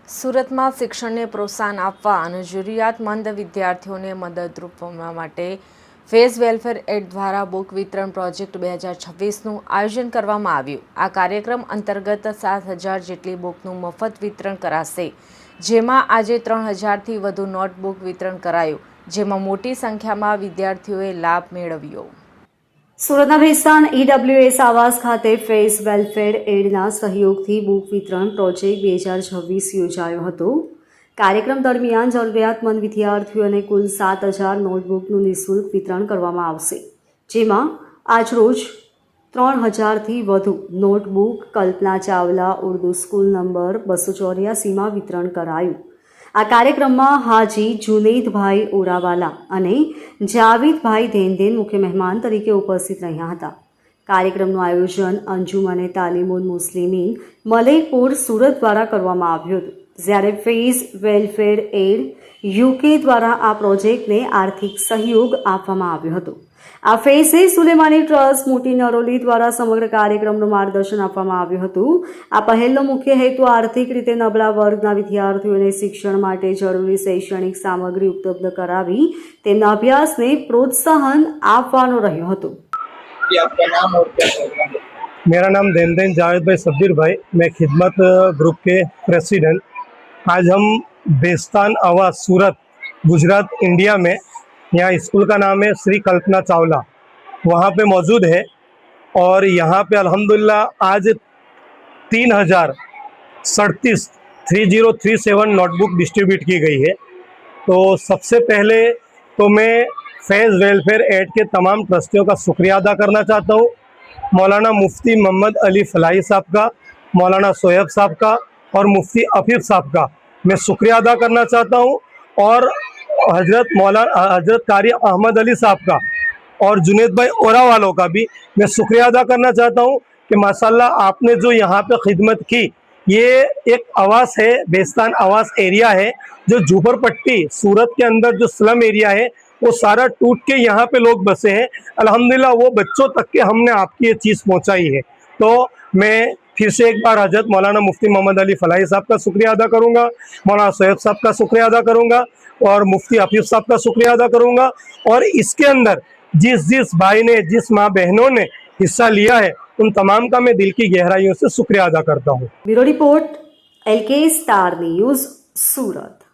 સુરતમાં શિક્ષણને પ્રોત્સાહન આપવા અને જરૂરિયાતમંદ વિદ્યાર્થીઓને મદદરૂપ બનવા માટે ફેઝ વેલફેર એડ દ્વારા બુક વિતરણ પ્રોજેક્ટ 2026નું આયોજન કરવામાં આવ્યું। આ કાર્યક્રમ અંતર્ગત 7,000 જેટલી બુકનું મફત વિતરણ કરાશે, જેમાં આજે 3,000થી વધુ નોટબુક વિતરણ કરાયું, જેમાં મોટી સંખ્યામાં વિદ્યાર્થીઓએ લાભ મેળવ્યો। સુરતના ભેસ્તાન EWS આવાસ ખાતે ફેઝ વેલફેર એડના સહયોગથી બુક વિતરણ પ્રોજેક્ટ 2026 યોજાયો હતો। કાર્યક્રમ દરમિયાન જરૂરિયાતમંદ વિદ્યાર્થીઓને કુલ 7,000 નોટબુકનું નિઃશુલ્ક વિતરણ કરવામાં આવશે, જેમાં આજરોજ 3,000થી વધુ notebook Kalpana Chawla Urdu school number 284માં વિતરણ કરાયું। આ કાર્યક્રમમાં હાજી જુનેદભાઈ ઓરાવાલા અને જાવેદભાઈ દેનદેન મુખ્ય મહેમાન તરીકે ઉપસ્થિત રહ્યા હતા। કાર્યક્રમનું આયોજન અંજુમને તાલીમુલ મુસ્લિમીન મલેકપુર સુરત દ્વારા કરવામાં આવ્યું હતું, જ્યારે ફેઝ વેલફેર એડ UK દ્વારા આ પ્રોજેક્ટને આર્થિક સહયોગ આપવામાં આવ્યો હતો। આ ફેઝે સુલેમાની ટ્રસ્ટ મોટી નરોલી દ્વારા સમગ્ર કાર્યક્રમનું માર્ગદર્શન આપવામાં આવ્યું હતું। આ પહેલનો મુખ્ય હેતુ આર્થિક રીતે નબળા વર્ગના વિદ્યાર્થીઓને શિક્ષણ માટે જરૂરી શૈક્ષણિક સામગ્રી ઉપલબ્ધ કરાવી તેમના અભ્યાસને પ્રોત્સાહન આપવાનો રહ્યો હતો। मेरा नाम देनदेन जावेद भाई सब्बीर भाई, मैं खिदमत ग्रुप के प्रेसिडेंट। आज हम बेस्तान आवास सूरत गुजरात इंडिया में, यहाँ स्कूल का नाम है श्री कल्पना चावला, वहाँ पे मौजूद है और यहाँ पे अल्हम्दुलिल्लाह आज 3037 नोटबुक डिस्ट्रीब्यूट की गई है। तो सबसे पहले तो मैं फैज़ वेलफेयर एड के तमाम ट्रस्टियों का शुक्रिया अदा करना चाहता हूँ। मौलाना मुफ्ती मोहम्मद अली फलाही साहब का, मौलाना सोहेब साहब का और मुफ्ती अफीफ साहब का मैं शुक्रिया अदा करना चाहता हूँ, और हजरत कारी अहमद अली साहब का और जुनेद भाई ओरा वालों का भी मैं शुक्रिया अदा करना चाहता हूँ कि माशाल्लाह आपने जो यहाँ पे खिदमत की। ये एक आवास है, बेस्तान आवास एरिया है, जो झूपड़पट्टी सूरत के अंदर जो स्लम एरिया है वो सारा टूट के यहाँ पे लोग बसे हैं। अल्हम्दुलिल्लाह वो बच्चों तक के हमने आपकी ये चीज़ पहुँचाई है। तो मैं फिर से एक बार हजरत मौलाना मुफ्ती मोहम्मद अली फलाही साहब का शुक्रिया अदा करूँगा, मौलाना सोहेब साहब का शुक्रिया अदा करूँगा और मुफ्ती अफीफ साहब का शुक्रिया अदा करूँगा। और इसके अंदर जिस भाई ने, जिस माँ बहनों ने हिस्सा लिया है, उन तमाम का मैं दिल की गहराइयों से शुक्रिया अदा करता हूँ। Bureau report LK star news सूरत।